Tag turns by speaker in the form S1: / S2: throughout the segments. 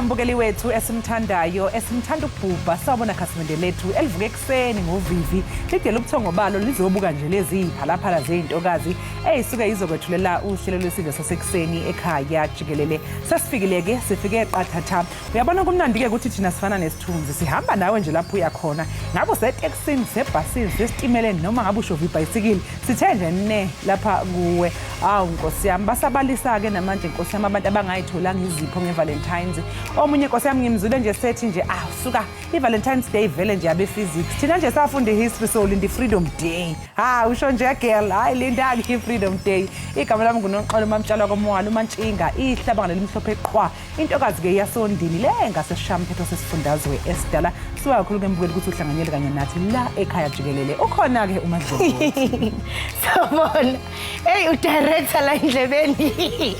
S1: Ndwendwela mbukeli wethu esimthandayo esimthanda ukubhubha sawubona khasimende lethu elivuka ekseni ngovivi lidela ubuthongo balo lizobuka nje lezi phalaphala zeintokazi eyisuke izokwethulela uhlelo lwesizwe sasekuseni ekhaya Jikelele. Sasifikile sifike qathatha. Uyabona kumnandi ke ukuthi thina sifana nesithunzi sihamba nawe nje lapho uya khona. Ngabe usetaxini sebhasini sesitimeleni noma ngabe usho ibhayisikili sithe nje ne lapha kuwe. Nkosi yami basabalisa ke namanje nkosi yami abantu abangayitholanga izipho ngeValentines. Omunye nkosi yami ngimzule nje sethi nje suka iValentines Day vele nje abe physics. Thina nje safunda ihistory so lindi Freedom Day. Usho nje girl hayi linda iFreedom Day. Igama lami nguNonxalo mamtshalo kwaMwala uMantshinga ihlaba ngalimhlophe qhwa. Intokazi ke yasondini le ngasesishamphetho sesifundazwe esidala. Siwa kakhulu ke mbukeli ukuthi uhlanganyele kanye nathi la ekhaya Jikelele. Ukhona ke uMadlovu.
S2: Sabona. Hey udirector la endlebeni.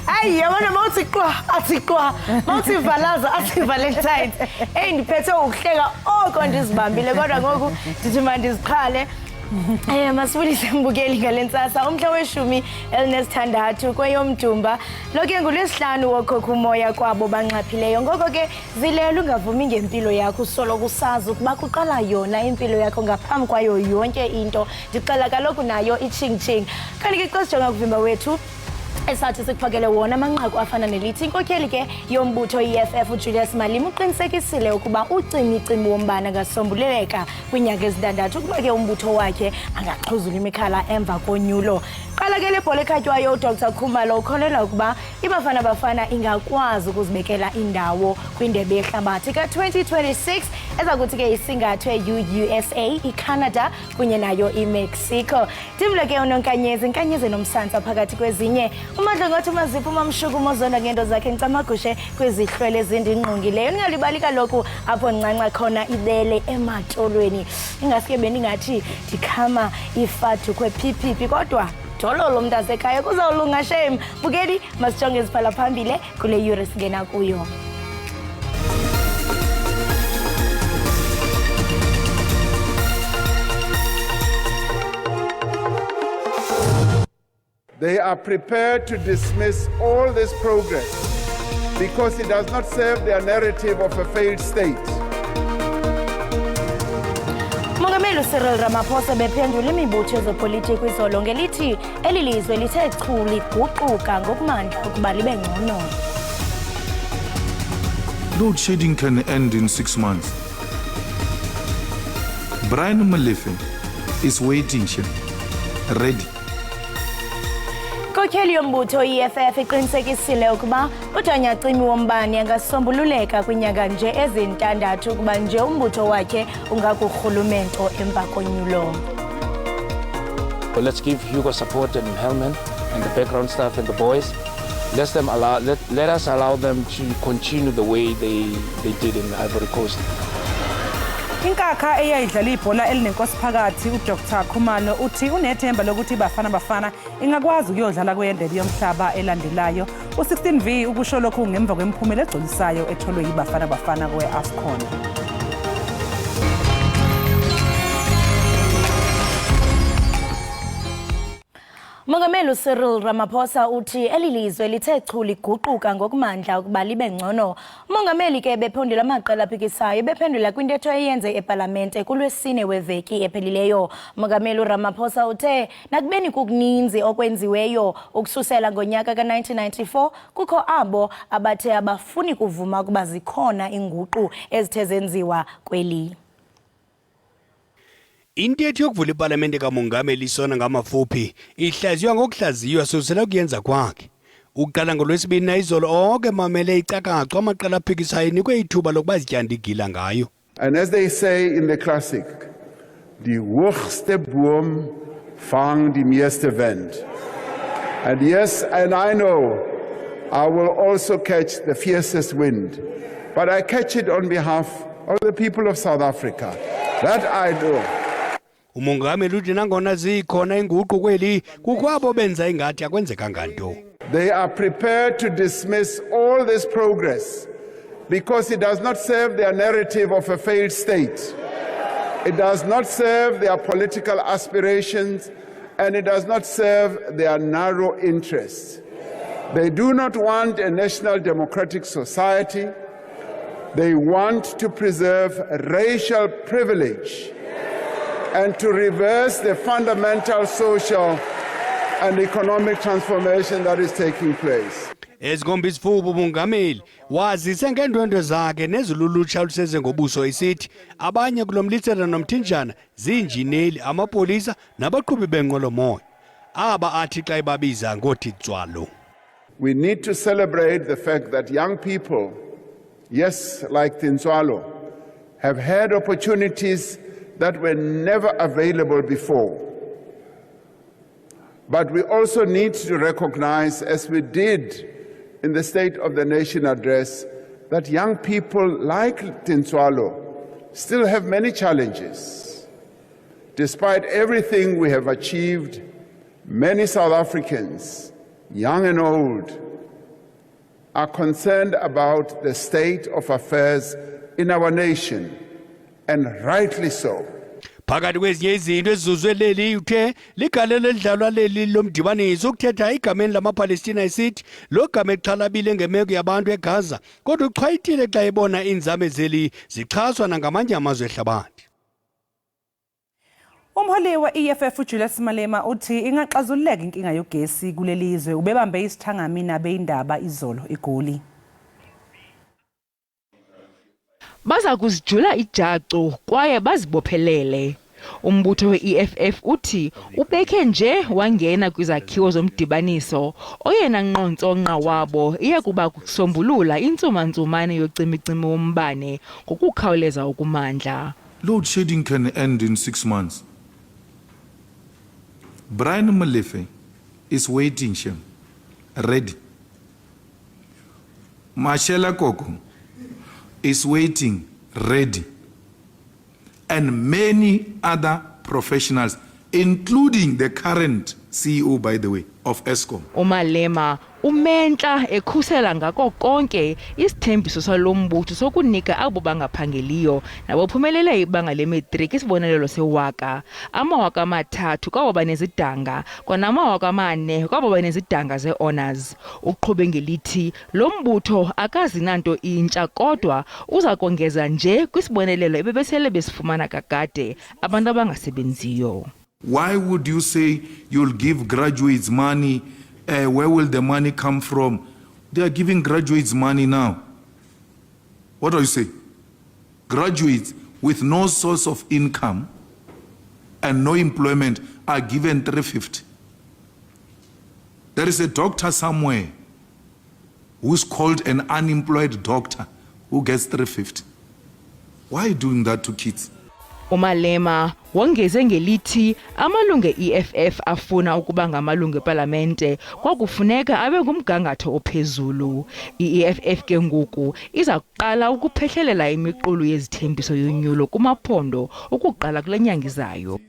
S2: Ay yabona mawuthi qwa mawuthi valaza athi Valentines ndiphethe ukuhleka konke ndizibambile kodwa ngoku ndithi manje iziqhale masibulise mbukeli ngalensasa umhla weshumi elinesithandathu kweyomdumba lokho ngulesihlanu wokhokha umoya kwabo banxaphileyo ngoko ke zilela ungavumi ngempilo yakho solo kusazi ukuba kuqala yona impilo yakho ngaphambi kwayo yonke into ndicela kaloku nayo iching kanti ke xesijonga kuvimba wethu esathi sikufakele wona amanqaku afana nelithi inkokheli ke yombutho EFF uJulius Malema uqinisekisile ukuba ucimicimi wombane ngasombuleleka kwinyanga ezintandathu ukuba ke umbutho wakhe angaxhuzula imikhala emva konyulo. Qala ke le bhola ekhatywayo uDr Khumalo ukholela ukuba iBafana Bafana ingakwazi ukuzibekela indawo kwindebe yehlabathi ka-2026 ezakuthi ke isingathwe USA, iCanada kunye nayo iMexico. Timle ke uNonkanyezi nomsansa phakathi kwezinye uMandla ngathi umazipho umamshuku umozonda ngento zakhe ncamagushe kwezihlwele ezindingqungileyo. Ningalibali kaloku apho ncanca khona ibele ematolweni. Ingasike bendingathi ndikhama ifatu kwePPP kodwa dololo mntasekhaya kuzawulunga shame. Bukeli masijonge iziphala phambili kule yure singena kuyo.
S3: They are prepared to dismiss all this progress because it does not serve their narrative of a failed state.
S2: Mongameli Cyril Ramaphosa bephendula imibutho yezopolitiko izolo ngelithi elilizwe lithe chu liguquka ngokumandla ukuba libe ngcono.
S4: Load shedding can end in 6 months. Brian Malefe is waiting here, ready.
S2: Inkokheli yombutho EFF iqinisekisile ukuba udanyacimi wombane angasombululeka kwinyanga nje ezintandathu ukuba nje umbutho wakhe ungakurhulumento emva konyulo.
S5: Let's give Hugo support and Helman and the background staff and the boys. Let us allow them to continue the way they did in Ivory Coast.
S1: Inkakha eyayidlala ibhola elinenkosi phakathi uDr Khumalo uthi unethemba lokuthi iBafana Bafana ingakwazi ukuyodlala kwendebe yomhlaba elandelayo. U16V ukusho lokhu ngemva kwemphumela egcolisayo etholwe iBafana Bafana kweAFCON.
S2: Mongameli Cyril Ramaphosa uthi elilizwe lithe chu liguquka ngokumandla ukuba libe ngcono. Mongameli ke bephondela amaqela aphikisayo bephendula kwintetho eyenze eParlamente kulwesine weveki ephelileyo. Mongameli Ramaphosa uthe nakubeni kukuninzi okwenziweyo ukususela ngonyaka ka1994 kukho abo abathe abafuni kuvuma ukuba zikhona inguqu ezithe zenziwa kweli.
S6: Intetho yokuvula iParlamente kamongameli isona ngamafuphi ihlaziywa ngokuhlaziywa sosela kuyenza kwakhe. Uqala ngolwesibini izolo onke mamele icakaco amaqela aphikisayo inikwe ithuba lokuba zityanda igila ngayo.
S3: And as they say in the classic, die hoogste boom vang die meeste wind. And yes, and I know I will also catch the fiercest wind, but I catch it on behalf of the people of South Africa. That I do.
S6: Umongameli uthi nangona zikhona inguqu kweli kukho abo benza ingathi akwenzeka nganto.
S3: They are prepared to dismiss all this progress because it does not serve their narrative of a failed state. It does not serve their political aspirations and it does not serve their narrow interests. They do not want a national democratic society. They want to preserve racial privilege and to reverse the fundamental social and economic transformation that is taking place.
S6: Ezigomba isifuba umongameli wazise ngendwendwe zakhe nezilulutsha luseze ngobuso isithi abanye kulomlitsela nomthinjana zinjineli amapolisa nabaqhubi benqolomoya aba athi xa ebabiza ngothi tswalo.
S3: We need to celebrate the fact that young people, yes, like Tintswalo, have had opportunities that were never available before. But we also need to recognize, as we did in the State of the Nation address, that young people like Tintswalo still have many challenges. Despite everything we have achieved, many South Africans, young and old, are concerned about the state of affairs in our nation, and rightly so.
S6: Phakathi kwezinye izinto ezizuzwe leli uthe ligalelo elidlalwa leli lomdibaniso ukuthetha igameni lamaPalestina isithi lo gama exhalabile ngemeko yabantu eGaza kodwa uchwayitile xa ebona inzame zeli zichazwa nangamanye amazwe ehlabathi.
S1: Umholi we-EFF uJulius Malema uthi ingaxazululeka inkinga yogesi kulelizwe ubebambe isithangamina beindaba izolo eGoli.
S7: Baza kuzijula ijacu kwaye bazibophelele. Umbutho we-EFF uthi ubekhe nje wangena kwizakhiwo zomdibaniso oyena nqontsonqa wabo iya kuba kusombulula intsumantsumane yocimicimi wombane ngokukhawuleza okumandla.
S4: Load shedding can end in 6 months. Brian Molefe is waiting, Shem, ready. Mashela Koko is waiting, ready. And many other professionals, including the current CEO, by the way, of Eskom.
S7: Umalema umentla ekhusela ngako konke isithembiso salombutho sokunika abo bangaphangeliyo nabophumelele ibanga le-matric isibonelelo sewaka amawaka amathathu kwabo banezidanga kwanamawaka amane kwabo banezidanga ze-honors. Uqhube ngelithi lo mbutho akazinanto intsha kodwa uza kongeza nje kwisibonelelo ebebesele besifumana kakade abantu abangasebenziyo.
S4: Why would you say you'll give graduates money? Where will the money come from? They are giving graduates money now. What do you say? Graduates with no source of income and no employment are given 350. There is a doctor somewhere who's called an unemployed doctor who gets 350. Why are you doing that to kids?
S7: Umalema wongeze ngelithi amalungu e-EFF afuna ukuba ngamalungu eParlamente kwakufuneka abe ngumgangatho ophezulu. I-EFF ke ngoku iza kuqala ukuphehlelela imiqulu yezithembiso yonyulo kumaphondo ukuqala kule nyanga izayo.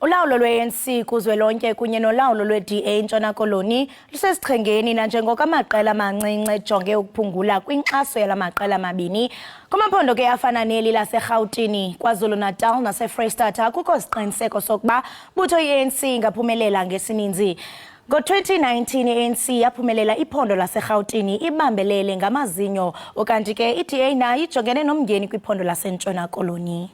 S2: Ulawulo lwe-ANC kuzwelonke kunye nolawulo lwe-DA eNtshona Koloni lusesichengeni nanjengoko amaqela amancinci ejonge ukuphungula kwinkxaso yala maqela amabini. Kumaphondo ke afana neli laseRhawutini, KwaZulu-Natal naseFreystata kukho isiqiniseko sokuba butho i-ANC ingaphumelela ngesininzi. Ngo-2019 i-ANC yaphumelela iphondo laseRhawutini ibambelele ngamazinyo okanti ke i-DA nayo ijongene nomngeni kwiphondo laseNtshona Koloni.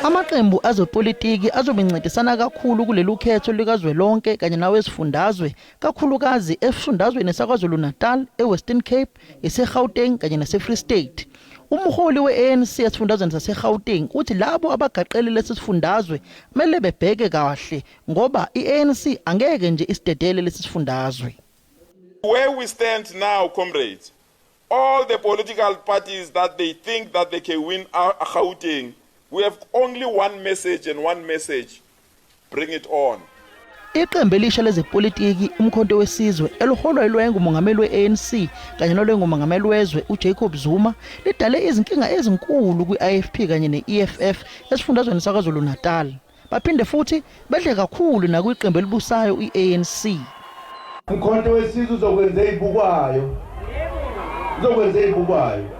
S8: Amaqembu azopolitiki azobincedisana kakhulu kulelu khetho likazwelonke kanye nawesifundazwe kakhulukazi esifundazweni saKwaZulu-Natal, eWestern Cape, eseGauteng kanye naseFree State. Umholi we-ANC esifundazweni saseGauteng uthi labo abagaqeli lesifundazwe kumele bebheke kahle ngoba i-ANC angeke nje isidedele lesifundazwe.
S9: Where we stand now, comrades, all the political parties that they think that they can win Gauteng, we have only one message and one message: bring it on.
S8: Iqembu elisha lezepolitiki umkhonto wesizwe eliholwa yilwe ngumongameli we-ANC kanye nolwengumongameli wezwe uJacob Zuma lidale izinkinga ezinkulu kwi-IFP kanye ne-EFF esifundazweni saKwaZulu-Natal. Baphinde futhi bedle kakhulu nakwiqembu elibusayo i-ANC.
S10: Umkhonto wesizwe uzokwenza izibukwayo. Uzokwenza izibukwayo.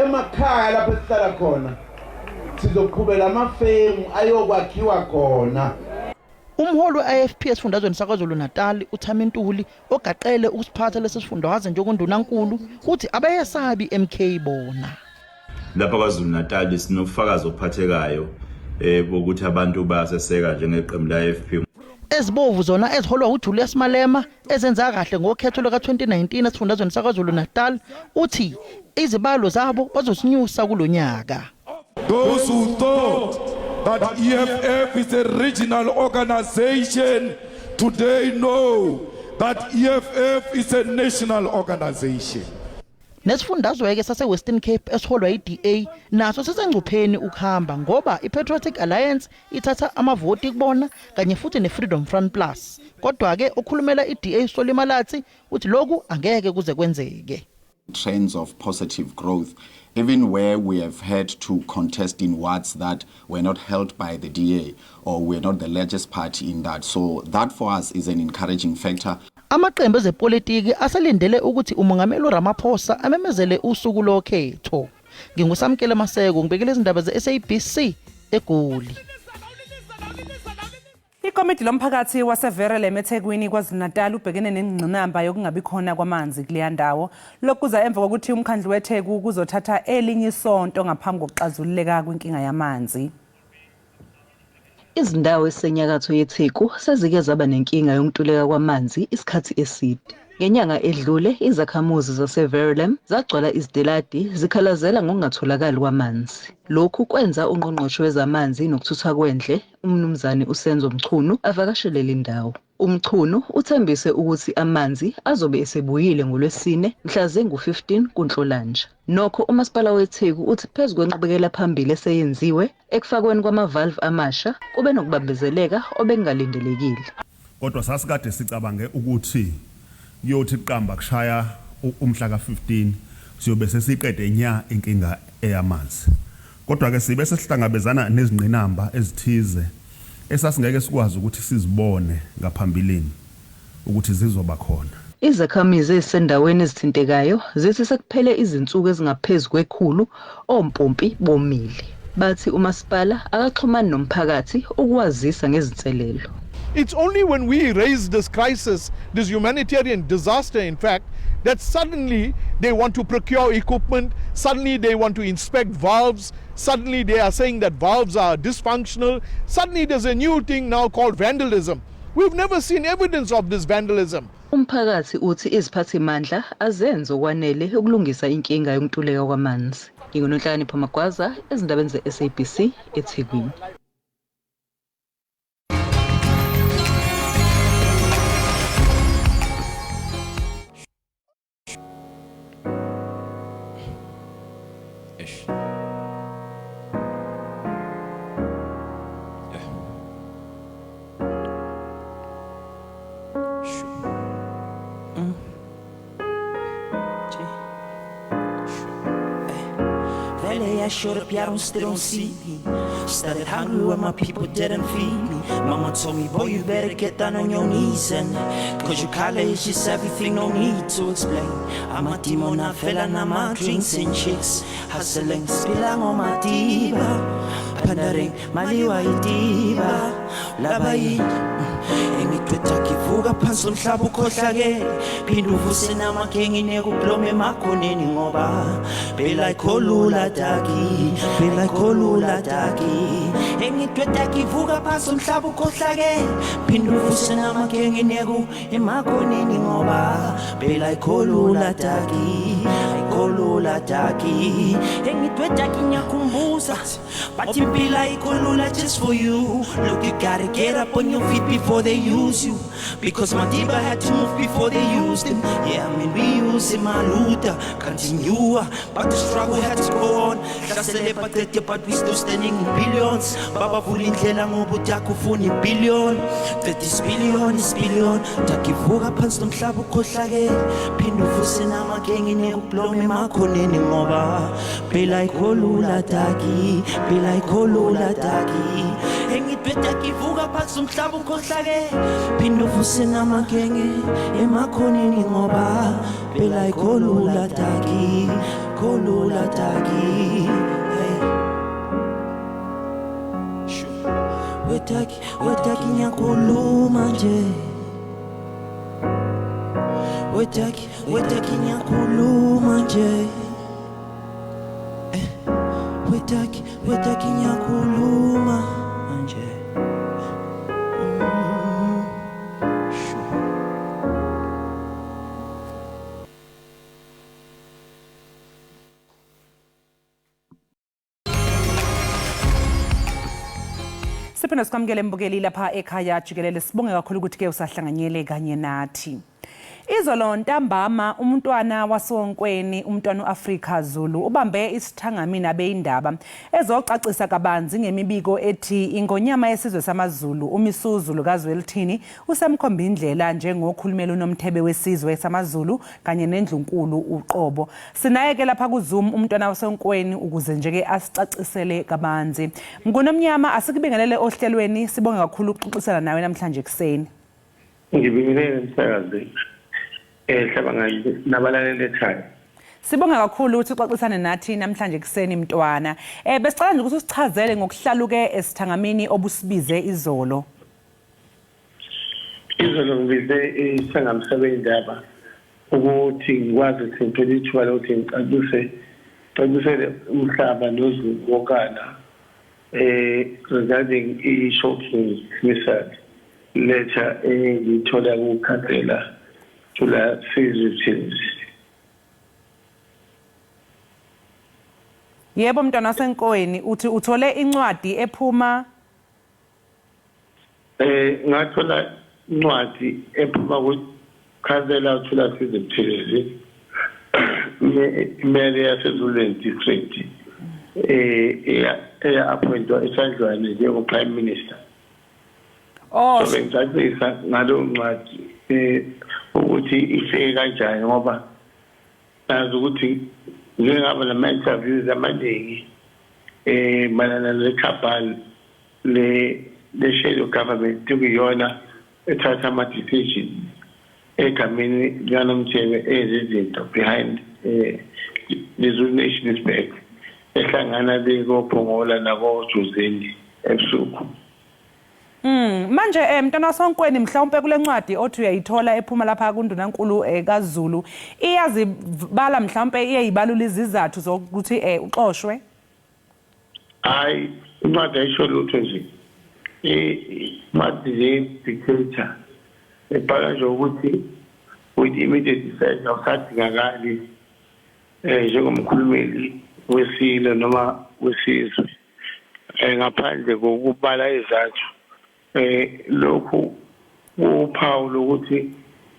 S10: Emakhaya lapho esihlala khona sizoqhubela amafemu ayokwakhiwa khona.
S8: Umholi we-IFP esifundazweni saKwaZulu-Natal uThamintuli ogaqele ukusiphatha lesi sifundazwe njengondunankulu uthi abayesabi MK bona.
S11: Lapha KwaZulu-Natal sinofakazi ophathekayo bokuthi abantu bayaseseka njengeqembu le-IFP.
S8: Ezibovu zona eziholwa uJulius Malema ezenza kahle ngokhetho lika-2019 esifundazweni saKwaZulu-Natal uthi izibalo zabo bazosinyusa kulonyaka.
S12: Those who thought that EFF is a regional organization today know that EFF is a national organization.
S8: Nesifundazwe-ke sase-Western Cape esiholwa i-DA naso sisengcupheni ukuhamba ngoba i-Patriotic Alliance ithatha amavoti kubona kanye futhi ne-Freedom Front Plus. Kodwa-ke okhulumela i-DA Solimalathi uthi lokhu angeke kuze kwenzeke.
S13: Trends of positive growth, even where we have had to contest in wards that were not held by the DA or we're not the largest party in that. So that for us is an encouraging factor.
S8: Amaqembu ezepolitiki asalindele ukuthi umongameli uRamaphosa amemezele usuku lokhetho. Ngingusamkele Maseko ngibekele izindaba ze-SABC eGoli.
S1: Ikomiti lomphakathi waseVerele eThekwini KwaZulu-Natal ubhekene nengqinamba yokungabi khona kwamanzi kuleya ndawo. Lokuza emva kokuthi umkhandlu weTheku kuzothatha elinye isonto ngaphambi kokuxazululeka kwinkinga yamanzi.
S14: Izindawo esenyakatho yeTheku sezike zaba nenkinga yokuntuleka kwamanzi isikhathi eside. Ngenyanga edlule izakhamuzi zaseVerele zagcwala iziteladi zikhalazela ngokungatholakali kwamanzi. Lokhu kwenza ungqongqoshe wezamanzi nokuthuthwa kwendle umnumzane uSenzo Mchunu avakashele lindawo. Umchunu uthembise ukuthi amanzi azobe esebuyile ngoLwesine mhla zingu-15 kuNhlolanja. Nokho umasipala weTheku uthi phezu kwenqubekela phambili eseyenziwe ekufakweni kwama-valve amasha kube nokubambezeleka obekungalindelekile.
S15: Kodwa sasikade sicabange ukuthi kuyothi qamba kushaya umhla ka-15 siyobe sesiqede nya inkinga eyamanzi. Kodwa-ke sibe sesihlangabezana nezingqinamba ezithize esasingeke sikwazi ukuthi sizibone ngaphambilini ukuthi zizoba khona.
S14: Izakhamizi ezisendaweni ezithintekayo zithi sekuphele izinsuku ezingaphezulu kwekhulu ompompi bomile. Bathi umasipala akaxhumani nomphakathi ukuwazisa ngezinselelo.
S16: It's only when we raise this crisis, this humanitarian disaster, in fact, that suddenly they want to procure equipment, suddenly they want to inspect valves, suddenly they are saying that valves are dysfunctional, suddenly there's a new thing now called vandalism. We've never seen evidence of this vandalism.
S14: Umphakathi uthi iziphathimandla azenze okwanele ukulungisa inkinga yokuntuleka kwamanzi. NginguNonhlakanipho Magwaza ezindabeni ze-SABC eThekwini.
S17: I showed up, y'all still don't see me. Started hungry when my people didn't feed me. Mama told me, boy, you better get down on your knees and cause your color is just everything, no need to explain. I'm a demon, I fell on my drinks and chicks. Hustling, spilling on my diva. Pandering, maliwa idiva. Labai. Engitwetha kivuka phansi umhlaba ukhohlakele phinda uvuse namakengi nekublome emakhoneni ngoba phela ikholula daki phela ikholula daki engitwetha kivuka phansi umhlaba ukhohlakele phinda uvuse namakengi neku emakhoneni ngoba phela ikholula daki ikholula daki engitwetha kinyakhumbuza bathi impila ikholula just for you. Look, you gotta get up on your feet before they use you, because my diva had to move before they used him. Yeah, I mean we use him, my Luther continue, but the struggle had to go on. Just a pathetic, but we still standing in billions. Baba vulindlela ngobuthi akufuni billion, 30 billion is billion. Takivuka phansi nomhlaba ukhohlakele phinda uvuse namakengi nekublome emakhoneni ngoba phela ikholula daki phela ikholula daki engitwetha kivuka phansi umhlaba ukhohlakele phinda uvuse namakenge emakhoneni ngoba phela ikholula daki kholula daki wetaki nyakhuluma nje wetaki nyakhuluma nje wetaki nyakhuluma nje
S1: Siphinde sikwamukele mbukeli lapha ekhaya Jikelele, sibonge kakhulu ukuthi ke usahlanganyele kanye nathi. Izolo ntambama umntwana wasonkweni umntwana uAfrika Zulu ubambe isithangamini abeindaba ezocacisa kabanzi ngemibiko ethi ingonyama yesizwe samaZulu uMisuzulu kaZwelithini usemkhomba indlela njengokhulumela unomthebe wesizwe samaZulu kanye nendlunkulu uqobo. Sinaye ke lapha kuZoom umntwana wasonkweni ukuze nje ke asicacisele kabanzi. Mngunomnyama asikubingelele ohlelweni, sibonge kakhulu ukuxoxisana nawe namhlanje ekseni.
S18: Ngibingelele msakazi. Hlabangani nabalaleli ekhaya.
S1: Sibonga kakhulu ukuthi uxoxisane nathi namhlanje ekseni mntwana. Besicela nje ukuthi usichazele ngokuhlaluke esithangamini obusibize izolo.
S18: Izolo ngibize isangamo sabeyindaba ukuthi ngikwazi ukuthi ngithole ithuba lokuthi ngicacise umhlaba nozukokana regarding i-shocking dismissal letter engiyithola kukhansela Tula sizwe.
S1: Yebo mntwana wasenkweni uthi uthole incwadi ephuma
S18: ngathola incwadi ephuma kukhansela Tula sizwe imele yaseZululand district appointwa esandlwane njengo prime minister.
S1: Oh,
S18: so bengicacisa ngalo ncwadi ukuthi ifike kanjani ngoba nazi ukuthi ngingaba nama-interviews amaningi malana lekhabhali le-shadow government kuyiyona ethatha ama-decision egameni likanomthebe ezizinto behind the Zulu Nation's back ehlangana koPhongola nakoJozeni ebusuku.
S1: Manje mntwana wasonkweni mhlawumbe kule ncwadi othi uyayithola ephuma lapha kuNdunankulu kaZulu iyazibala mhlawumbe iyayibalula izizathu zokuthi uxoshwe.
S18: Hayi incwadi ayisho lutho nje. Incwadi le-dictator ebhala nje ukuthi with immediate effect awusadingakali njengomkhulumeli wesilo noma wesizwe ngaphandle kokubala izathu. Lokhu uphawu lokuthi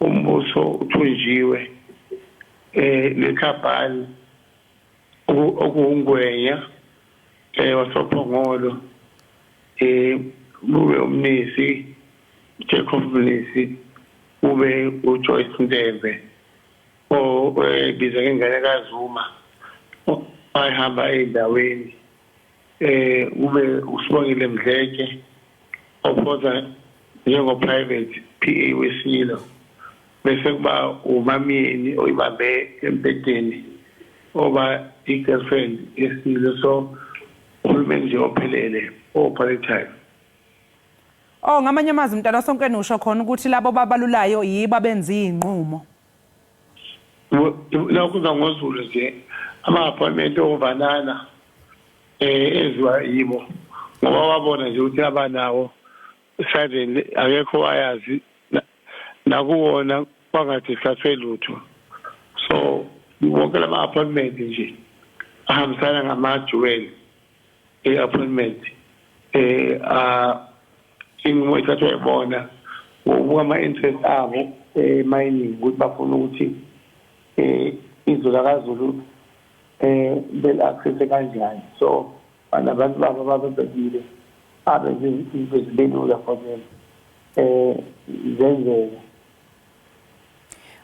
S18: umbuso uthunjiwe lekhabhali okungwenya wasophongolo kube umnisi Jacob Mnisi kube uJoyce Ndembe obiza ngengane kaZuma ayihamba endaweni kube usibongile Mdleke ophoza njengo-private PA wesilo bese kuba umamyeni oyibambe empedeni oba i-girlfriend yesilo so uhulumeni nje ophelele ophalethayo.
S1: Ngamanye amazwi mntwana wasonkweni usho khona ukuthi labo babalulayo yibo abenza iy'nqumo.
S18: Lokhu ngozulu nje ama-appointment ovanana eziwa yibo ngoba wabona nje ukuthi abanawo suddenly akekho wayazi nakuwona kwangadiscusswe lutho. So wonke lama appointment nje ahambisana ngama-dual appointment inqumo ethathwa yibona ngokwama-interest abo mining ukuthi bafuna ukuthi izwe lakaZulu beli-access kanjani. So banabantu babo babebekile abenze izinto zibelula for them zenzeke.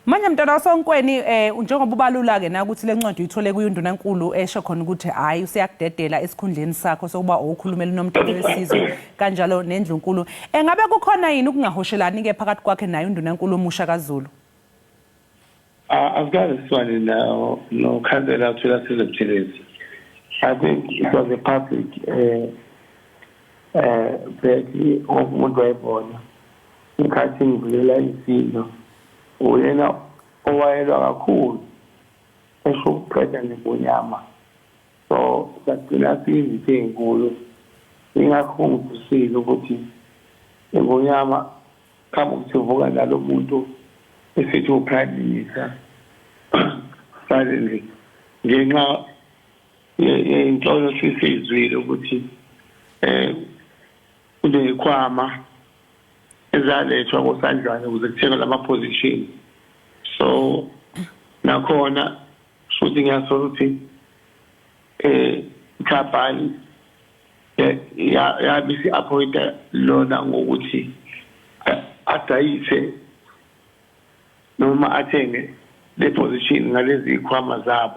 S1: Manje mntwana wasonkweni njengoba ubalula-ke na ukuthi le ncwadi uyithole kuyindunankulu esho khona ukuthi hhayi useyakudedela esikhundleni sakho sokuba ukhulumela unomthebe wesizwe kanjalo nendlunkulu. Ngabe kukhona yini ukungahoshelani-ke phakathi kwakhe naye undunankulu omusha kaZulu?
S18: I've got this one no councillor Tula Sizwe. I think it was a public Becky umuntu wayibona ngikhathi ngivulela isilo uyena owayelwa kakhulu esho ukuqeda ngebunyama so sagcina siyizithe enkulu ingakho ngivusile ukuthi ebunyama kama ukuthi uvuka nalo muntu esithi uprime minister suddenly ngenxa yenhlolo sisizwile ukuthi kunezikhwama ezalethwa kusandlwane ukuze kuthengwe lama position so nakhona futhi ngiyasola ukuthi ikhampani yabisi appointa lona ngokuthi adayise noma athenge le position ngalezi ikhwama zabo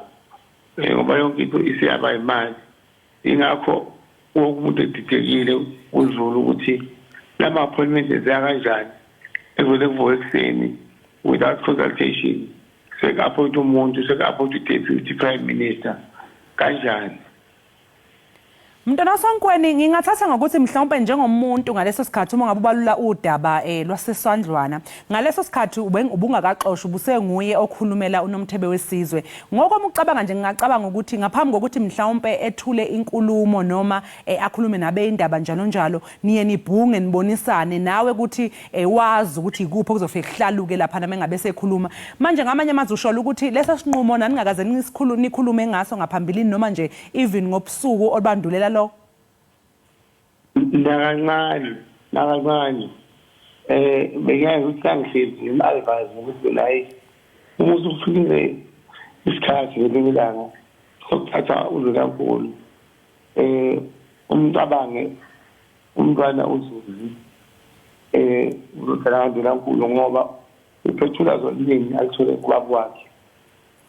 S18: ngoba yonke into isiyaba imali ingakho wonke umuntu edidekile uzulu ukuthi lama appointment eziya kanjani evele kuvuka ekuseni without consultation seka-appoint umuntu seka-appoint i-deputy prime minister kanjani.
S1: Mntwana Sonkweni ngingathatha ngokuthi mhlawumbe njengomuntu ngaleso sikhathi uma ngabe ubalula udaba lwasesandlwana ngaleso sikhathi ubungakaxoshwa ubusenguye okhulumela unomthebe wesizwe ngokwami ucabanga nje ngingacabanga ukuthi ngaphambi kokuthi mhlawumbe ethule inkulumo noma akhulume nabe indaba njalo njalo niye nibhunge nibonisane nawe ukuthi wazi ukuthi ikuphi okuzofika kuhlaluke lapha nami ngabe sekhuluma manje ngamanye amazwi ushola ukuthi leso sinqumo naningakaze nikhulume ngaso ngaphambilini noma nje even ngobusuku obandulela
S18: nakancane bengaye ukuthi angihlezi ngimalvazi ukuthi layi uma usufikile isikhathi ngelinye ilanga sokuthatha uZulunkulu umcabange umntwana uZulu uzothela uZulunkulu ngoba iphethula zoliningi alithole kubaba wakhe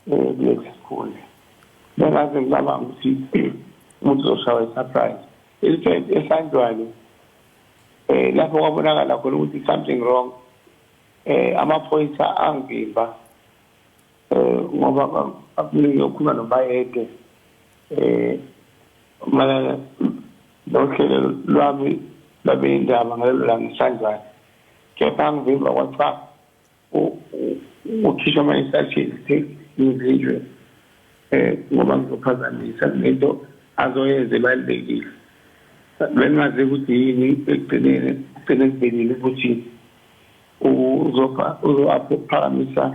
S18: kulesi sikhulu bengaze ngicabanga ukuthi umuntu uzoshawa i-surprise esandlwane lapho kwabonakala khona ukuthi something wrong amaphoyisa angivimba ngoba akuningi yokhuluma nobayede malana lohlelo lwami labe indaba ngalelo langa esandlwane kepha angivimba kwathiwa ukhishwa ama-instructions individual ngoba ngizophazamisa nento azoyenza ebalulekile bengazi ukuthi yini ekugcineni kuvelile ukuthi uzophakamisa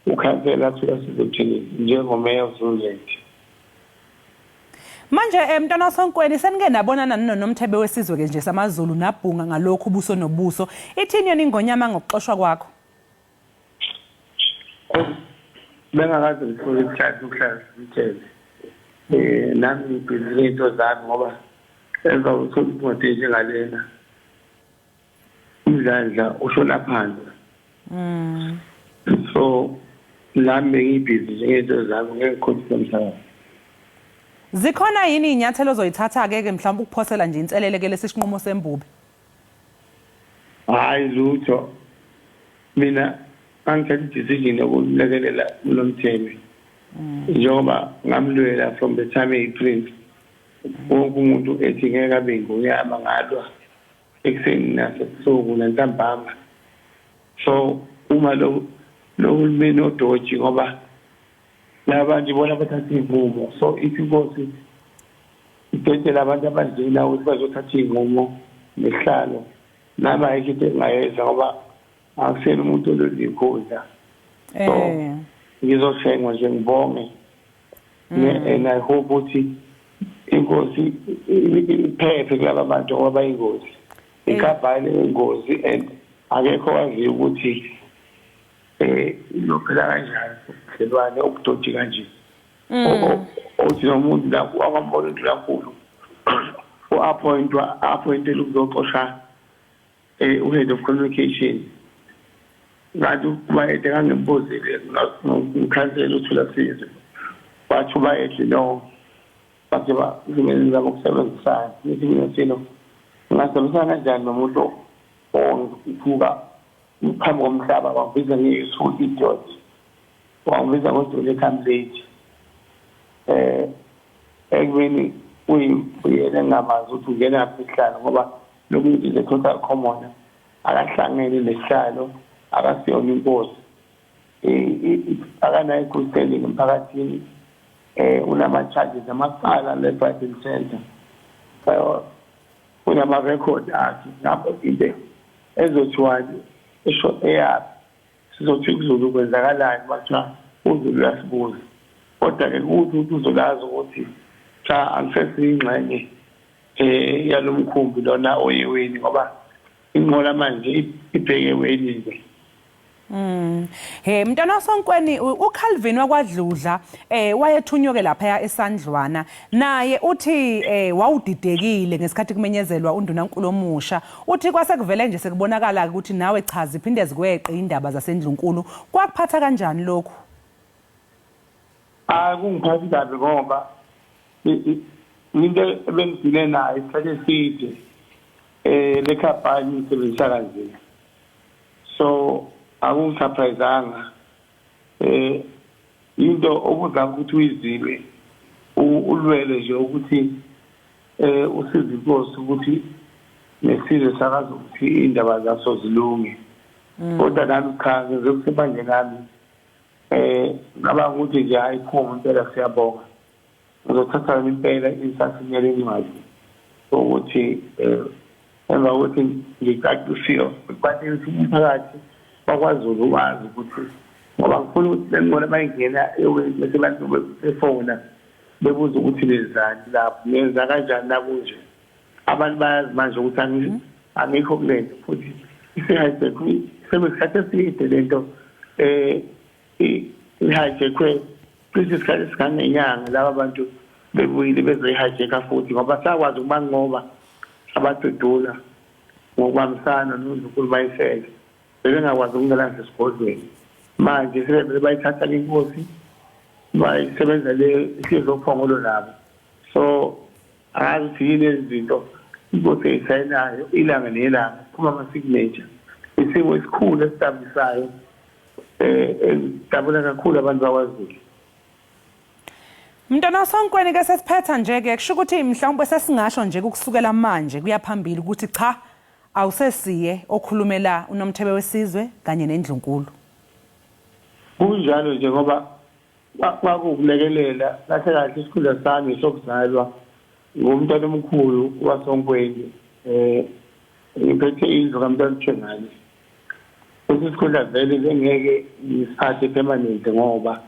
S18: ukhansela sizothini njengomeya uZululand.
S1: Manje mntwana Sonkweni senike nabonana nonomthebe wesizwe ke nje samaZulu nabhunga ngalokho ubuso nobuso ithini yona ingonyama ngokuxoshwa kwakho
S18: bengakaze ngithole isikhathi ukuhlala ngithele nami ngibhizi into zami ngoba emva kokuthola imoto njengalena umdladla ushona phandle so nami ngibhizi ngento zami ngekhothi emhlabeni.
S1: Zikhona yini inyathelo ozoyithatha ke mhlawumbe ukuphosela nje inselele ke lesisinqumo sembubi?
S18: Hayi lutho mina angithatha decision yokulekelela unomthebe njengoba ngamlwela from the time ePrince wonke umuntu ethi ngeke abe ngonyama ngalwa ekuseni nasebusuku nantambama so uma lo hulumeni odoji ngoba labantu bona bathatha ivumo so isinkosi idedela abantu abadlula ukuthi bazothatha ivumo nehlalo naba ayikho into engayenza ngoba akusena umuntu ololikhundla so ngizoshengwa nje ngibonge and I hope ukuthi inkosi iphephe kulaba bantu ngoba ingozi ikhabhale ingozi and akekho wazi ukuthi ilophela kanjani ubudlelwane obudoji kanje othi nomuntu la akwambona uNkulunkulu u-appointela ukuzoxosha u-head of communication ngathi ubayede kangembozile ngikhansela uthula sizwe wathi ubayede no bathi bazimele zabo ukusebenzisana nithi mina sino ngasebenzisana kanjani nomuntu ongiphuka phambi komhlaba wabiza ngeyisu idiot wabiza ngoDole candidate ekubeni uyena ngamazi ukuthi ungena ngaphi isihlalo ngoba lo muntu is a total commoner akahlangene nesihlalo akasiyona inkosi akanayo i-standing emphakathini unama-charges amacala left right and center unama-record akhe ngapho into ezothiwani esho eyaphi sizothi kuzulu kwenzakalani bathiwa uzulu uyasibuza kodwa-ke ukuthi uzolazi ukuthi cha angisesiyingxenye yalo mkhumbi lona oyeweni ngoba inqola manje ibheke eweni-ke.
S1: He mntwana waSonkweni uCalvin wakwaDludla wayethunywe lapha eSandlwana naye uthi wawudidekile ngesikhathi kumenyezelwa undunankulu omusha uthi kwasekuvele nje sekubonakala ukuthi nawe chaza iphinde zikweqe indaba zaseNdlunkulu kwakuphatha kanjani lokho?
S18: Kungiphathi kabi ngoba into ebengidile nayo isikhathi eside le khampani isebenzisa kanzima so akungisurprisanga into okuzama ukuthi uyizile ulwele nje ukuthi usize inkosi ukuthi nesizwe sakazi ukuthi indaba zaso zilunge kodwa nami cha ngizokusebanje nami ngaba ukuthi nje ayiphuma impela siyabonga ngizothatha impela insasinyele imali ukuthi emva kokuthi ngicacisiwe kubantu umphakathi bakwaZulu wazi ukuthi ngoba ngifuna ukuthi lengqola bayingena bese abantu befona bebuza ukuthi lezani lapho nenza kanjani nakunje abantu bayazi manje ukuthi angikho kulento futhi isihayisekwe sebesikhathi eside lento ihayisekwe cishe isikhathi esikangenyanga laba bantu bebuyile bezoyihayijeka futhi ngoba sakwazi ukuba ngoba abadudula ngokubambisana noNdlunkulu bayisele bebengakwazi ukungelanisa esigodlweni manje sebevele bayithatha inkosi bayisebenza le isizophongolo nabo so akazi ukuthi yini izinto inkosi eyisayinayo ilanga nelanga phuma ama-signature isimo esikhulu esidabulisayo dabula kakhulu abantu bakwaZulu.
S1: Mntwana waSonkweni ke sesiphetha nje-ke kusho ukuthi mhlawumbe sesingasho nje ukusukela manje kuya phambili ukuthi cha awusesiye okhulumela unomthebe wesizwe kanye neNdlunkulu.
S18: Kunjalo nje ngoba kwakukulekelela kahle kahle isikhundla sami sokuzalwa ngumntwana omkhulu waSonkweni ngiphethe indlu kaMntwana uTshengane. Isikhundla vele ngeke ngisiphathe permanent ngoba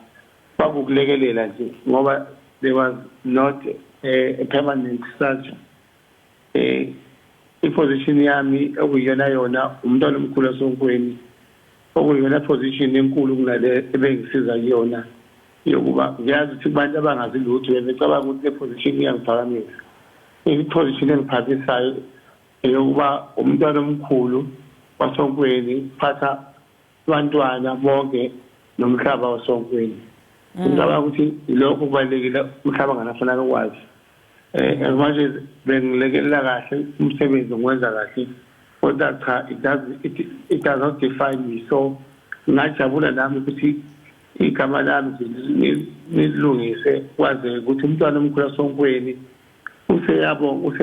S18: kwakukulekelela nje ngoba there was not a permanent structure. I-position yami okuyiyona yona umntwana omkhulu waSonkweni okuyiyona position enkulu kunale ebengisiza kuyona yokuba ngiyazi ukuthi abantu abangazi lutho becabanga ukuthi le-position iyangiphakamisa. I-position engiphathisayo yokuba umntwana omkhulu waSonkweni phatha abantwana bonke nomhlaba waSonkweni. Ngicabanga ukuthi lokho kubalulekile umhlaba nganafanele ukwazi. Manje bengilekelela kahle umsebenzi ngwenza kahle kodwa cha it does not define me so ngajabula nami ukuthi igama lami nilungise kwaze ukuthi umntwana omkhulu waSonkweni useyabonga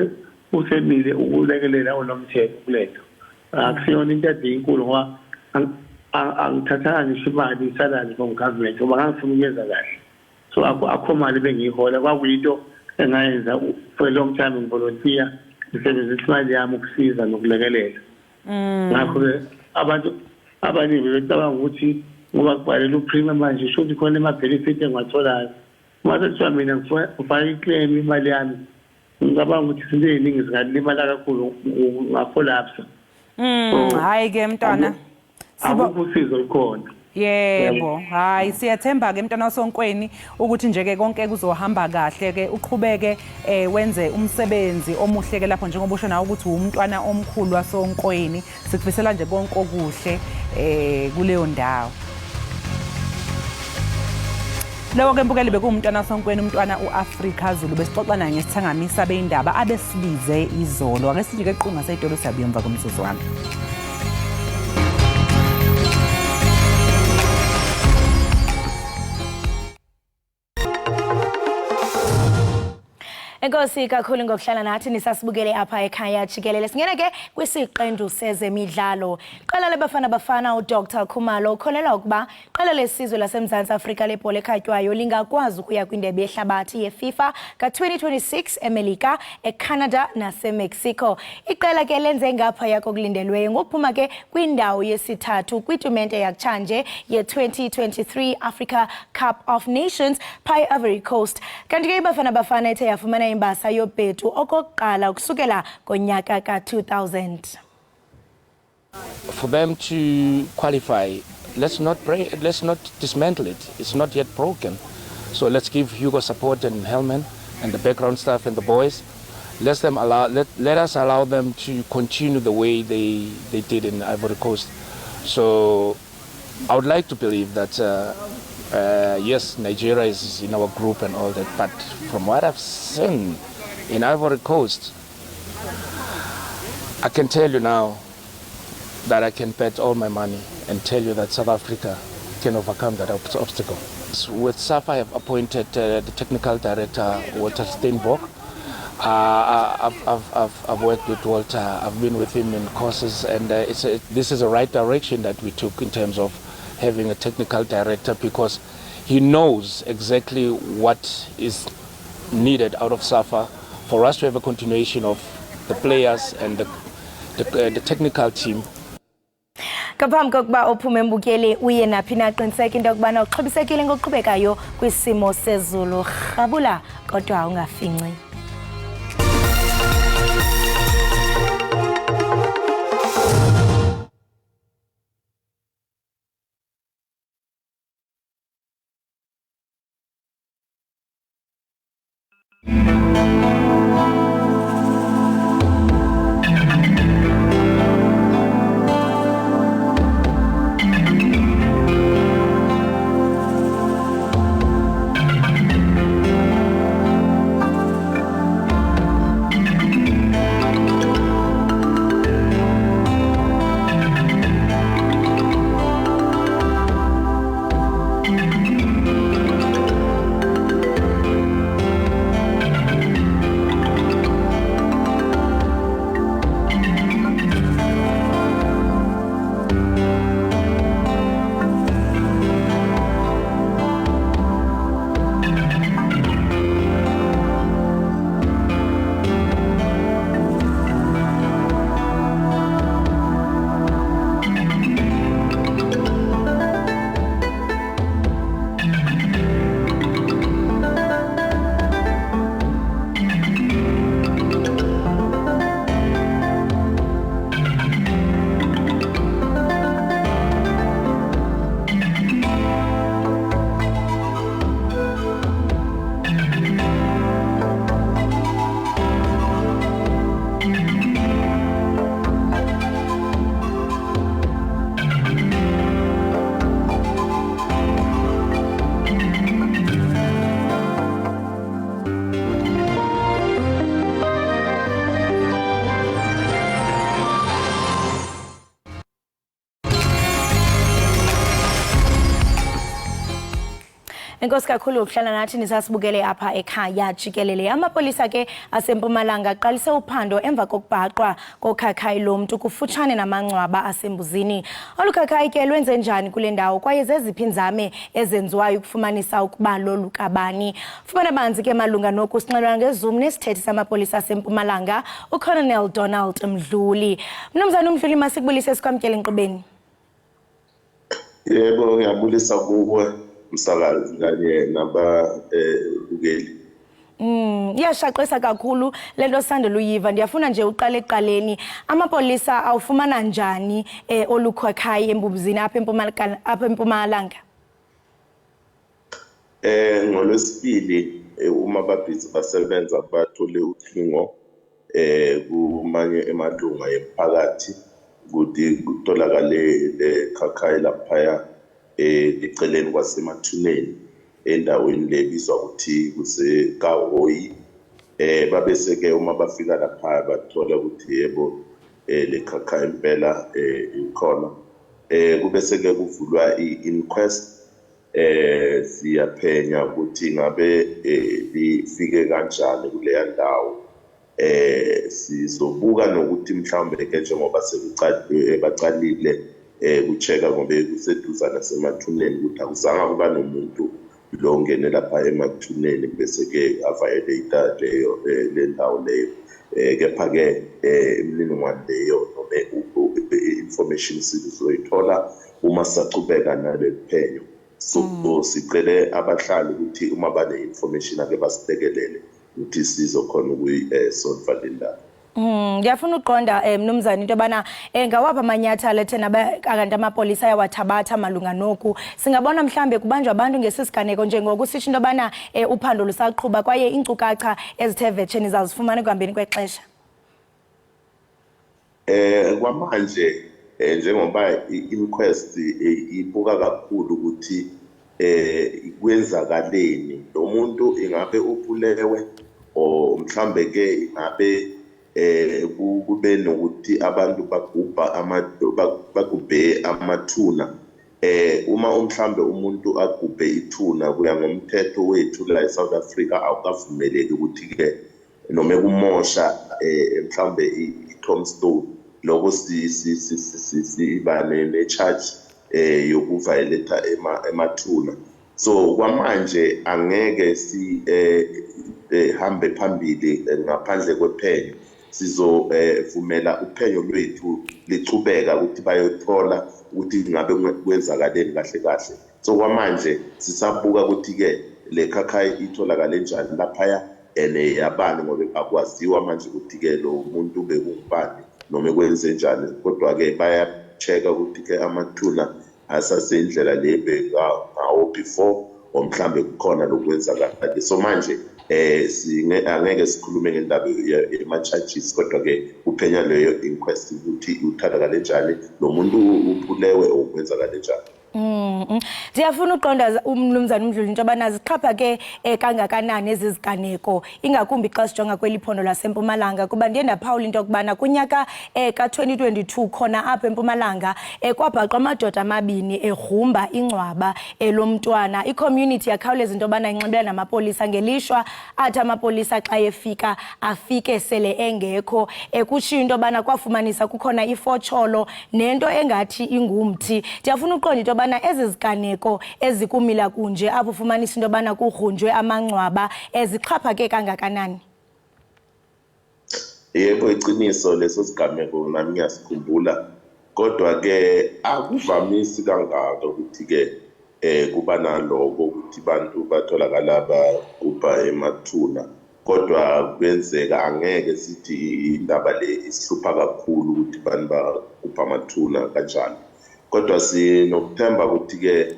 S18: usemile ukulekelela unomthetho kuletho. Akusiyona into enkulu ngoba angithathanga ngisho imali isalary from government ngoba ngangifuna ukwenza kahle so akho mali bengiyihola kwakuyinto engayenza for a long time ngivolunteer ngisebenzisa imali yami ukusiza nokulekelela. Ngakho-ke abantu abaningi becabanga ukuthi ngoba kubhalela uPrima manje sho ukuthi khona ama-benefit engiwatholayo uma sekuthiwa mina ngifake iclaim imali yami ngicabanga ukuthi izinto ey'ningi zingalimala kakhulu ngakolapsa.
S1: Hayi-ke mntwana
S18: akukho usizo lukhona.
S1: Yebo, hayi siyathemba ke mntwana waSonkweni ukuthi nje ke konke kuzohamba kahle ke uqhubeke wenze umsebenzi omuhle ke lapho njengoba usho nawe ukuthi umntwana omkhulu waSonkweni sikufisela nje konke okuhle kuleyo ndawo. Lewo ke mbukeli bekuwumntwana waSonkweni umntwana uAfrika Zulu besixoxa naye ngesithangamisa beindaba abesibize izolo. Ake sijike equnga seyitolo siyabuya emva komzuzu wami.
S2: Enkosi kakhulu ngokuhlala nathi nisasibukele apha ekhaya Jikelele. Singena ke kwisiqendu sezemidlalo. Qala lebafana bafana uDr Khumalo ukholelwa ukuba qala lesizwe laseMzantsi Afrika lebhola ekhatywayo lingakwazi ukuya kwindebe yehlabathi yeFIFA ka-2026 eMelika, eCanada naseMexico. Iqela ke lenze ngapha kokulindelweyo ngokuphuma ke kwindawo yesithathu kwitumente yakutshanje ye-2023 Africa Cup of Nations phaya Ivory Coast. Kanti ke ibafana bafana ethe yafumana imbasa yobhedu okokuqala ukusukela ngonyaka ka-2000.
S5: For them to qualify, let's not dismantle it. It's not yet broken. So let's give Hugo support and Hellman and the background staff and the boys. Let us allow them to continue the way they did in Ivory Coast. So I would like to believe that yes, Nigeria is in our group and all that, but from what I've seen in Ivory Coast, I can tell you now that I can bet all my money and tell you that South Africa can overcome that obstacle. With SAFA, I have appointed the technical director, Walter Steinbock. I've worked with Walter, I've been with him in courses, and this is the right direction that we took in terms of having a technical director, because he knows exactly what is needed out of SAFA for us to have a continuation of the players and the technical team.
S2: Ngaphambi kokuba ophume embukeli uye naphi na qiniseka into yokubana uxhobisekile ngokuqhubekayo kwisimo sezulu. Rhabula kodwa ungafinci. Enkosi kakhulu ukuhlala nathi nisasibukele apha ekhaya Jikelele. Amapolisa ke aseMpumalanga aqalise uphando emva kokubhaqwa kokhakhayi lomntu kufutshane namangcwaba asembuzini. Olukhakhayi ke lwenze njani kule ndawo kwaye zeziphi inzame ezenziwayo ukufumanisa ukuba lolu kabani. Fumana banzi ke malunga noku sinxelelana ngeZoom nesithethi samapolisa aseMpumalanga uColonel Donald Mdluli. Mnumzana uMdluli, masikubulise sikwamkele enkqubeni.
S19: Yebo, ngiyabulisa kuwe umsakazi kanye nababukeli.
S2: Iyashaqisa kakhulu lento sandela uyiva. Ndiyafuna nje uqale eqaleni, amapolisa awufumana njani olukhakhayi embuzini apha eMpumalanga?
S19: Ngolwesibili uma babhizi basebenza bathole ucingo kumanye emalunga emphakathi ukuthi kutholakale lekhakhayi laphaya eceleni kwasemathuneni endaweni lebizwa ukuthi kuseKahoyi. Babese ke uma bafika lapha bathola ukuthi yebo lekhakhayi impela ikhona. Kubese ke kuvulwa i-inquest siyaphenya ukuthi ngabe lifike kanjani kuleya ndawo. Sizobuka nokuthi mhlawumbe ke njengoba bacalile kucheka ngoba kuseduzana nasemathuneni ukuthi akuzange kuba nomuntu lo ongene lapha emathuneni bese ke aviolate leyo le ndawo leyo. Kepha-ke imininingwane leyo noma i-information sizoyithola uma sacubeka nale phenyo. So sicele abahlali ukuthi uma bane-information ake basilekelele ukuthi sizokhona ukuyisolva le ndaba.
S2: Ngiyafuna uqonda mnumzane into yobana ngawapha amanyathelo ethena kanti amapolisa ayawathabatha malunga noku. Singabona mhlambe kubanjwa abantu ngesisiganeko njengoku sisho into yobana uphando lusaqhuba kwaye iinkcukacha ezithe vetshe nizazifumana ekuhambeni kwexesha.
S19: Kwamanje njengoba i-inquest ibuka kakhulu ukuthi kwenzakaleni lo muntu ingabe ubulewe o mhlambe ke ingabe kube nokuthi abantu bagubhe amathuna. Uma mhlambe umuntu agubhe ithuna kuya ngomthetho wethu la eSouth Africa awukavumeleki ukuthi ke noma kumosha mhlambe i-tombstone lokho siba ne-charge yokuviolate emathuna. So kwamanje angeke hambe phambili ngaphandle kwephenyo. Sizovumela uphenyo lwethu lichubeka ukuthi bayothola ukuthi ngabe kwenzakaleni kahle kahle. So kwamanje sisabuka ukuthi ke le khakhayi itholakale njani laphaya ene yabani ngoba akwaziwa manje ukuthi ke lo muntu bekubani noma kwenze njani. Kodwa ke baya-checka ukuthi ke amathuna asasendlela le ngawo before or mhlambe kukhona lokwenzakala. So manje angeke sikhulume ngendaba ema-charges kodwa ke uphenya leyo inquest ukuthi uthalakale njani lo muntu uphulewe or kwenzakale njani.
S2: Ndiyafuna uqonda umnumzane uMdluli into yobana ziqhapha ke kangakanani ezi ziganeko ingakumbi xa sijonga kweli phondo laseMpumalanga kuba ndiye ndaphawula into yokubana kunyaka ka-2022 khona apha eMpumalanga kwabhaqwa amadoda amabini egrumba ingcwaba lomntwana. I-community yakhawuleza into yobana inxibelelana namapolisa ngelishwa athi amapolisa xa efika afike sele engekho. Kutshiwo into yobana kwafumanisa kukhona ifotsholo nento engathi ingumthi. Ndiyafuna uqonda into yobana ezi ziganeko ezikumila kunje apho ufumanisa into yobana kugrunjwe amangcwaba zixhaphake kangakanani.
S19: Yebo iqiniso leso sigameko nami ngiyasikhumbula kodwa ke akuvamisi kangako ukuthi ke kuba naloko ukuthi abantu batholakala bagubha emathuna. Kodwa kwenzeka angeke sithi indaba le isihlupha kakhulu ukuthi abantu bagubha amathuna kanjalo. Kodwa sinokuthemba ukuthi ke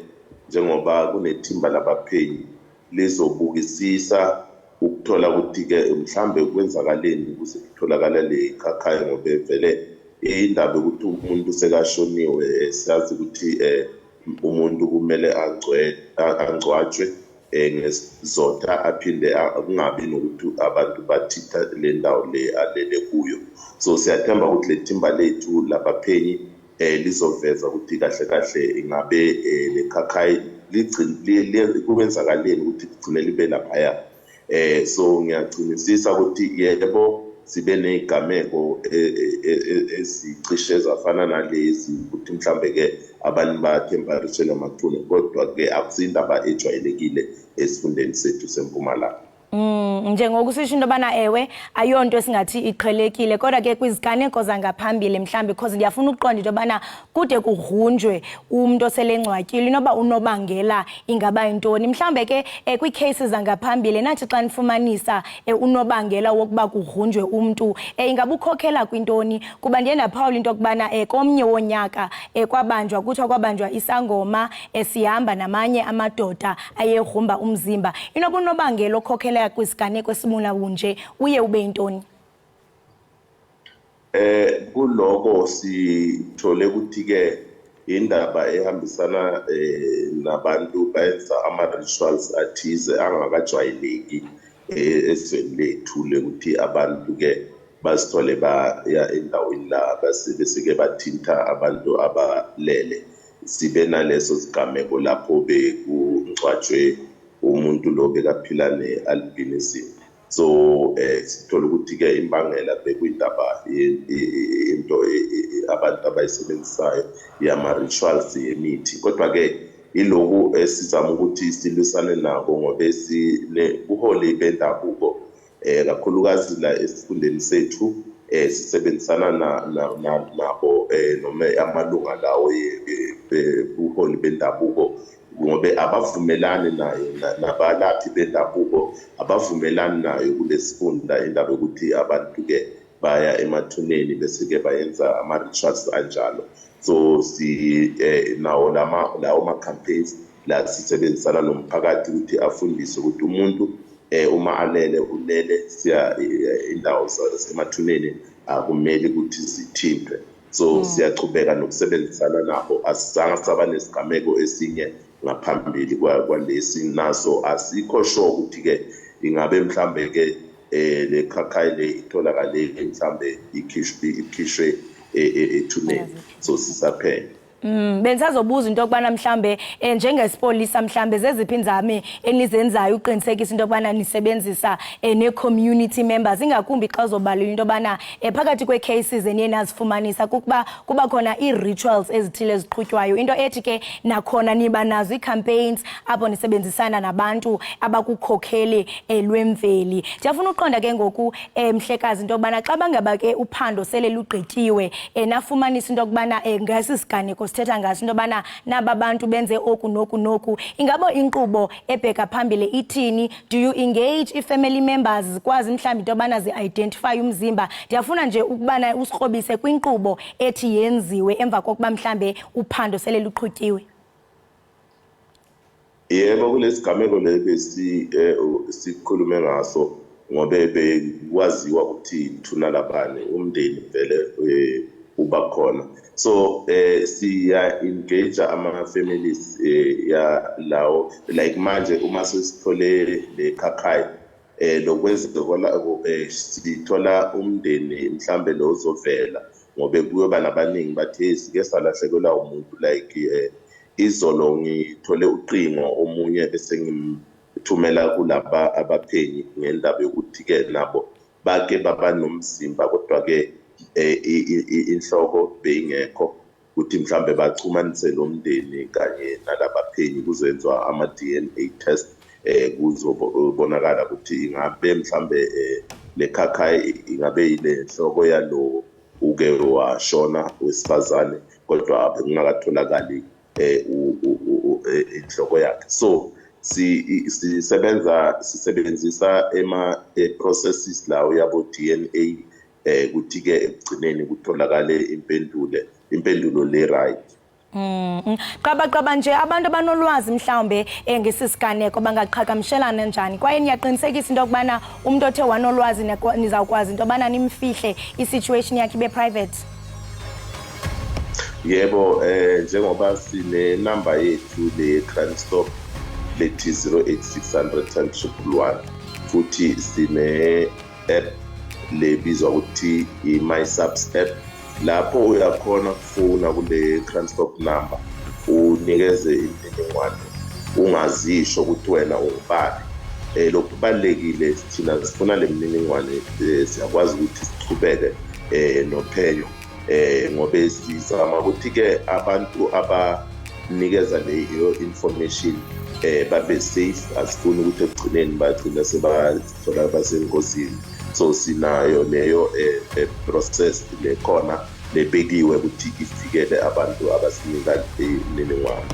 S19: njengoba kunethimba labaphenyi lizobukisisa ukuthola ukuthi ke mhlambe kwenzakaleni ukuze kutholakala le khakhayi ngoba vele indaba ukuthi umuntu sekashoniwe siyazi ukuthi umuntu kumele angcwatshwe ngesizotha aphinde kungabi nokuthi abantu bathitha le ndawo le alele kuyo. So siyathemba ukuthi le thimba lethu labaphenyi lizoveza ukuthi kahle kahle ingabe lekhakhayi kuwenzakaleni ukuthi ligcine libe laphaya. So ngiyaqinisisa ukuthi yebo sibe nezigameko ezicishe zafana nalezi ukuthi mhlambe ke abantu bathemparishela amathuna kodwa ke akusindaba ejwayelekile esifundeni sethu seMpumalanga.
S2: Njengokusisho into yobana ewe ayonto esingathi iqhelekile kodwa ke kwiziganeko zangaphambili mhlambi because ndiyafuna ukuqonda into yobana kude kugrunjwe umuntu oselengcwatyile inoba unobangela ingaba yintoni mhlambe ke kwii-cases zangaphambili nathi xa nifumanisa unobangela wokuba kugrunjwe umntu ingaba ukhokhela kwintoni kuba ndiye ndaphawula into yokubana komnye wonyaka kwabanjwa kuthiwa kwabanjwa isangoma sihamba namanye amadoda ayegrumba umzimba. Inoba unobangela okhokhela kwisiganeko esimula kunje uye ube yintoni?
S19: Kuloko sithole ukuthi ke indaba ehambisana nabantu bayenza ama-rituals athize angakajwayeleki ezweni lethu lekuthi abantu ke bazithole baya endaweni la bese ke bathinta abantu abalele. sibe naleso sigameko lapho bekungcwatshwe umuntu lo bekaphila ne-albinism. So sithola ukuthi-ke imbangela bekuyindaba into abantu abayisebenzisayo yama-rituals yemithi, kodwa-ke iloku esizama ukuthi silwisane nako ngoba ubuholi bendabuko kakhulukazi la esifundeni sethu sisebenzisana nabo noma amalunga lawo ubuholi bendabuko ngoba abavumelani nayo nabalaphi bendabuko abavumelani nayo kulesifunda indaba yokuthi abantu-ke baya emathuneni bese-ke bayenza ama-rituals anjalo. So nawo lawo ma-campaigns la sisebenzisana nomphakathi ukuthi afundise ukuthi umuntu uma alele ulele siya indawo zasemathuneni akumele ukuthi zithintwe. So siyachubeka nokusebenzisana nabo, asizange saba nesigameko esinye ngaphambili kwalesi naso asikho sure ukuthi-ke ingabe mhlambe-ke le khakhayi le itholakale mhlambe ikhishwe ethuneni, so sisaphenya.
S2: Bengisazobuza into yokubana mhlambe njengespolisa mhlambe zeziphi inzame enizenzayo uqinisekisa into yokubana nisebenzisa ne-community members, ingakumbi xa uzobalula into yokubana phakathi kwe-cases eniye nazifumanisa kuba khona ii-rituals ezithile eziqhutywayo, into ethi ke nakhona niba nazo ii-campaigns apho nisebenzisana nabantu abakukhokheli lwemveli. Ndiyafuna uqonda ke ngoku mhlekazi into yokubana xa bangaba ke uphando sele lugqityiwe nafumanisa into yokubana ngesi siganeko sithetha ngaso into yobana naba bantu benze oku noku, ingabo inkqubo ebheka phambili ithini? Do you engage i-family members zikwazi mhlawumbi into yobana zi-identify umzimba? Ndiyafuna nje ukubana usikrobise kwinkqubo ethi yenziwe emva kokuba mhlambe uphando sele luqhutyiwe.
S19: Yebo, kulesigameko le sikhulume ngaso ngoba bekwaziwa ukuthi thuna labane umndeni vele uba khona. So siya engage ama-families ya lawo, like manje uma sesithole le khakhayi lokwenzeka sithola umndeni mhlambe lo uzovela ngoba kuyoba nabaningi bathi sike salahlekelwa umuntu, like izolo ngithole uqingo omunye bese ngimthumela kulaba abaphenyi ngendaba yokuthi-ke nabo bake baba nomzimba kodwa-ke inhloko beyingekho ukuthi mhlambe bachumanise lo mndeni kanye nalabaphenyi kuzoyenziwa ama-DNA test kuzobonakala ukuthi ingabe mhlambe le khakhayi ingabe ile nhloko yalo uke washona wesifazane kodwa bekungakatholakali inhloko yakhe. So sisebenzisa processes lawo yabo DNA ukuthi-ke ekugcineni kutholakale impendulo le-right.
S2: Qaba nje abantu abanolwazi mhlawumbe ngesisiganeko bangaqhagamshelana njani, kwaye niyaqinisekisa into yokubana umuntu othe wanolwazi nizawukwazi into yobana nimfihle i-situation yakhe ibe private?
S19: Yebo, njengoba sine-number yethu le-crime stop lethi 08600 futhi sine-app lebizwa ukuthi i-MySABS app, lapho uyakhona ukufona kule crime stop number unikeze imininingwane ungazisho ukuthi wena ungubani. Lokhu kubalulekile, thina sifuna le mininingwane siyakwazi ukuthi sichubeke nophenyo ngoba sizama ukuthi-ke abantu abanikeza leyo information babe safe, asifuni ukuthi ekugcineni bagcina sebathola basengozini. So sinayo leyo process lekhona lebekiwe ukuthi ifikele abantu abasinika imininingwane.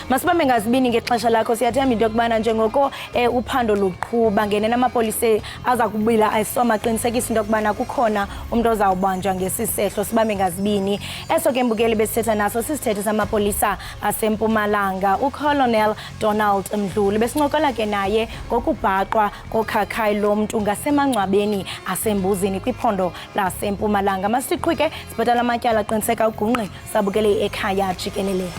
S2: Masibambe ngazibini ngexesha lakho, siyathemba into yokubana njengoko uphando luqhuba ngene namapolisa aza kubila ayisoma qinisekisa into yokubana kukhona umuntu ozawubanjwa ngesisehlo. Sibambe ngazibini eso ke mbukeli besithetha naso sisithethe samapolisa aseMpumalanga uColonel Donald Mdluli. Besincokola ke naye ngokubhaqwa kokhakhayi lomntu ngasemangcwabeni asembuzini kwiphondo laseMpumalanga. Masiqhubeke sibhatala amatyala qiniseka ugungqe sabukele ekhaya Jikelele.